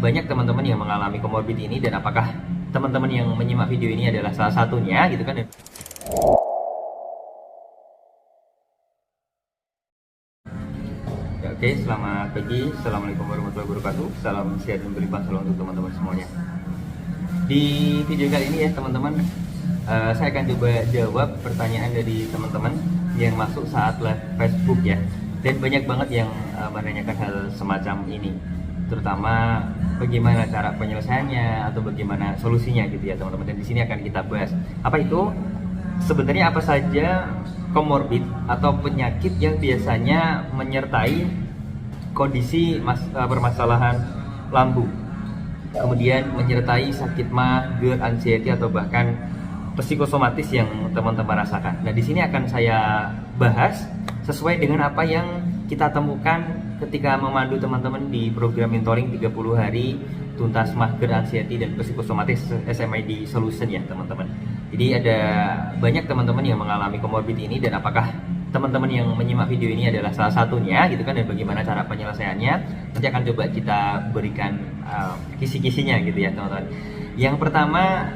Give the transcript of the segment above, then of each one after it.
banyak teman-teman yang mengalami komorbid ini, dan apakah teman-teman yang menyimak video ini adalah salah satunya gitu kan. Ya, oke, selamat pagi, assalamualaikum warahmatullahi wabarakatuh, salam sehat dan berlimpah selalu untuk teman-teman semuanya. Di video kali ini ya teman-teman, saya akan coba jawab pertanyaan dari teman-teman yang masuk saat live Facebook ya. Dan banyak banget yang menanyakan hal semacam ini, terutama bagaimana cara penyelesaiannya atau bagaimana solusinya gitu ya teman-teman. Dan di sini akan kita bahas apa itu sebenarnya, apa saja komorbid atau penyakit yang biasanya menyertai kondisi permasalahan lambung, kemudian menyertai sakit mah, GERD, anxiety atau bahkan psikosomatis yang teman-teman rasakan. Nah, di sini akan saya bahas sesuai dengan apa yang kita temukan ketika memandu teman-teman di program mentoring 30 hari tuntas mah, GERD, anxiety dan psikosomatis SMID Solution ya teman-teman. Jadi ada banyak teman-teman yang mengalami komorbid ini, dan apakah teman-teman yang menyimak video ini adalah salah satunya gitu kan, dan bagaimana cara penyelesaiannya nanti akan coba kita berikan kisi-kisinya gitu ya teman-teman. Yang pertama,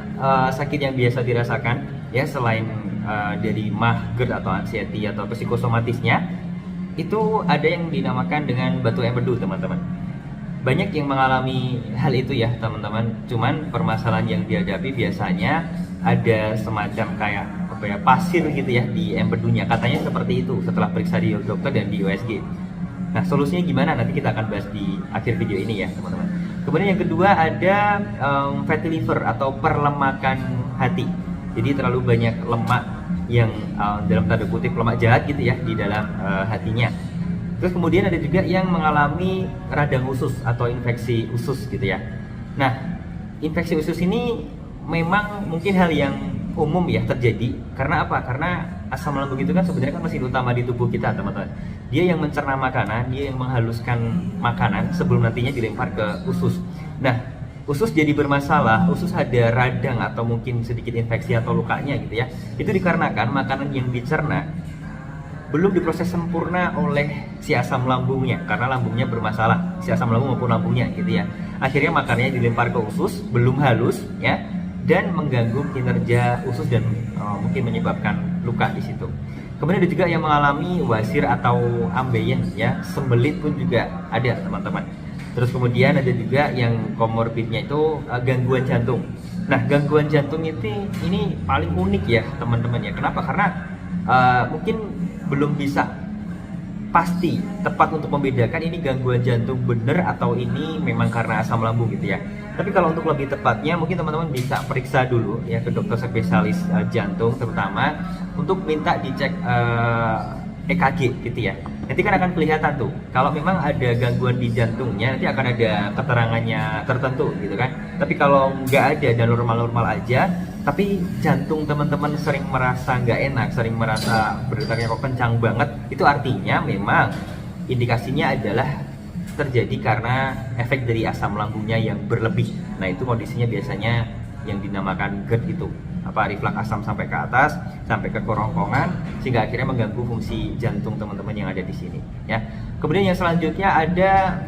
sakit yang biasa dirasakan ya selain dari mah, GERD atau anxiety atau psikosomatisnya, itu ada yang dinamakan dengan batu empedu teman-teman. Banyak yang mengalami hal itu ya teman-teman, cuman permasalahan yang dihadapi biasanya ada semacam kayak apa ya, pasir gitu ya di empedunya, katanya seperti itu setelah periksa di dokter dan di USG. Nah, solusinya gimana nanti kita akan bahas di akhir video ini ya teman-teman. Kemudian yang kedua ada fatty liver atau perlemakan hati. Jadi terlalu banyak lemak yang dalam tanda kutip lemak jahat gitu ya di dalam hatinya. Terus kemudian ada juga yang mengalami radang usus atau infeksi usus gitu ya. Nah, infeksi usus ini memang mungkin hal yang umum ya terjadi. Karena apa? Karena asam lambung itu kan sebenarnya kan mesin utama di tubuh kita teman-teman. Dia yang mencerna makanan, dia yang menghaluskan makanan sebelum nantinya dilempar ke usus. Nah, usus jadi bermasalah, usus ada radang atau mungkin sedikit infeksi atau lukanya gitu ya. Itu dikarenakan makanan yang dicerna belum diproses sempurna oleh si asam lambungnya, karena lambungnya bermasalah, si asam lambung maupun lambungnya gitu ya. Akhirnya makanannya dilempar ke usus, belum halus ya, dan mengganggu kinerja usus dan mungkin menyebabkan luka di situ. Kemudian ada juga yang mengalami wasir atau ambeien ya, sembelit pun juga ada teman-teman. Terus kemudian ada juga yang komorbidnya itu gangguan jantung. Nah, gangguan jantung itu ini paling unik ya teman-teman ya. Kenapa? Karena mungkin belum bisa pasti tepat untuk membedakan ini gangguan jantung bener atau ini memang karena asam lambung gitu ya. Tapi kalau untuk lebih tepatnya mungkin teman-teman bisa periksa dulu ya ke dokter spesialis jantung, terutama untuk minta dicek EKG gitu ya. Nanti kan akan kelihatan tuh kalau memang ada gangguan di jantungnya, nanti akan ada keterangannya tertentu gitu kan. Tapi kalau nggak ada dan normal-normal aja, tapi jantung teman-teman sering merasa nggak enak, sering merasa berdetaknya kok kencang banget, itu artinya memang indikasinya adalah terjadi karena efek dari asam lambungnya yang berlebih. Nah, itu kondisinya biasanya yang dinamakan GERD itu, reflux asam sampai ke atas, sampai ke kerongkongan, sehingga akhirnya mengganggu fungsi jantung teman-teman yang ada di sini ya. Kemudian yang selanjutnya ada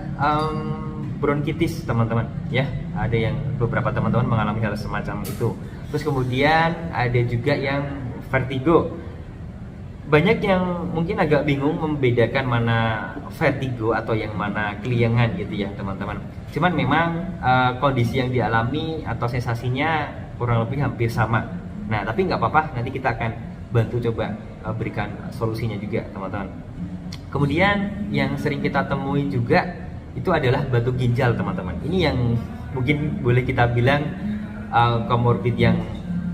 bronkitis teman-teman ya, ada yang beberapa teman-teman mengalami hal semacam itu. Terus kemudian ada juga yang vertigo. Banyak yang mungkin agak bingung membedakan mana vertigo atau yang mana keliengan gitu ya teman-teman. Cuman memang kondisi yang dialami atau sensasinya kurang lebih hampir sama. Nah, tapi nggak apa-apa, nanti kita akan bantu coba berikan solusinya juga teman-teman. Kemudian yang sering kita temui juga itu adalah batu ginjal teman-teman. Ini yang mungkin boleh kita bilang komorbid yang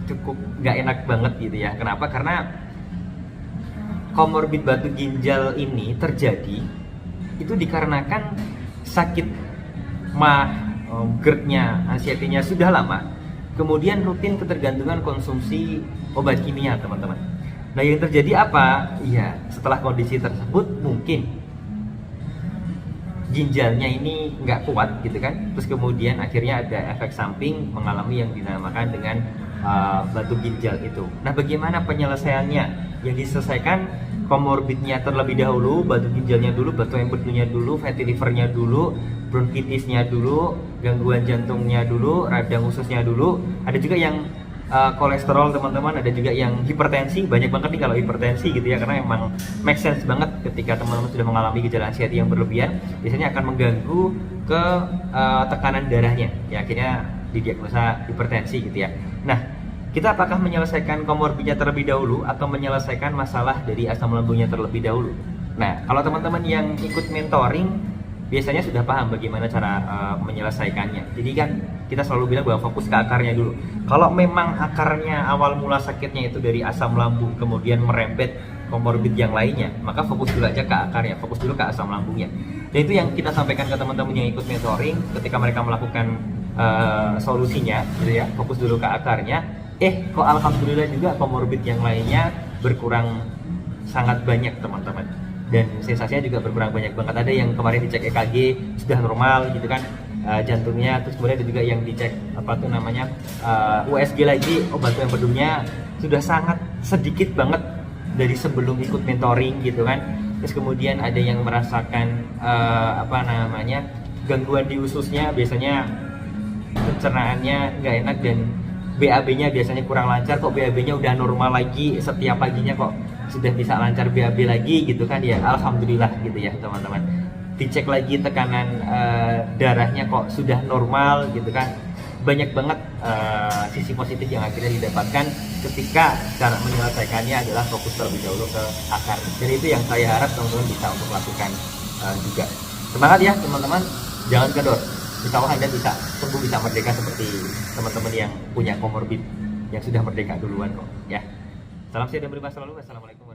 cukup nggak enak banget gitu ya. Kenapa? Karena komorbid batu ginjal ini terjadi itu dikarenakan sakit mah, GERD-nya, anxiety-nya sudah lama, kemudian rutin ketergantungan konsumsi obat kimia teman-teman. Nah, yang terjadi apa? Ya, setelah kondisi tersebut mungkin ginjalnya ini nggak kuat gitu kan, terus kemudian akhirnya ada efek samping mengalami yang dinamakan dengan batu ginjal itu. Nah, bagaimana penyelesaiannya? Yang diselesaikan komorbidnya terlebih dahulu, batu ginjalnya dulu, batu empedunya dulu, fatty livernya dulu, bronkitisnya dulu, gangguan jantungnya dulu, radang ususnya dulu. Ada juga yang kolesterol teman-teman, ada juga yang hipertensi. Banyak banget nih kalau hipertensi gitu ya, karena emang make sense banget ketika teman-teman sudah mengalami gejala anxiety yang berlebihan, biasanya akan mengganggu ke tekanan darahnya ya, akhirnya didiagnosa hipertensi gitu ya. Nah, kita apakah menyelesaikan komorbidnya terlebih dahulu atau menyelesaikan masalah dari asam lambungnya terlebih dahulu? Nah, kalau teman-teman yang ikut mentoring biasanya sudah paham bagaimana cara menyelesaikannya. Jadi kan kita selalu bilang bahwa fokus ke akarnya dulu. Kalau memang akarnya awal mula sakitnya itu dari asam lambung kemudian merembet komorbid yang lainnya, maka fokus dulu aja ke akarnya, fokus dulu ke asam lambungnya. Dan itu yang kita sampaikan ke teman-teman yang ikut mentoring ketika mereka melakukan solusinya gitu ya, fokus dulu ke akarnya. Kok alhamdulillah juga komorbid yang lainnya berkurang sangat banyak teman-teman, dan sensasinya juga berkurang banyak banget. Ada yang kemarin dicek EKG sudah normal gitu kan, jantungnya, terus kemudian ada juga yang dicek USG lagi, batu empedunya sudah sangat sedikit banget dari sebelum ikut mentoring gitu kan. Terus kemudian ada yang merasakan gangguan di ususnya, biasanya pencernaannya nggak enak dan BAB-nya biasanya kurang lancar, kok BAB-nya udah normal lagi, setiap paginya kok sudah bisa lancar BAB lagi gitu kan ya, alhamdulillah gitu ya teman-teman. Dicek lagi tekanan darahnya kok sudah normal gitu kan. Banyak banget sisi positif yang akhirnya didapatkan ketika cara menyelesaikannya adalah fokus terlebih dahulu ke akar. Dan itu yang saya harap teman-teman bisa untuk lakukan juga. Semangat ya teman-teman, jangan kendor. Insya Allah Anda bisa tumbuh, bisa merdeka seperti teman-teman yang punya komorbid yang sudah merdeka duluan kok ya. Salam sehat dan berlimpah selalu. Wassalamualaikum.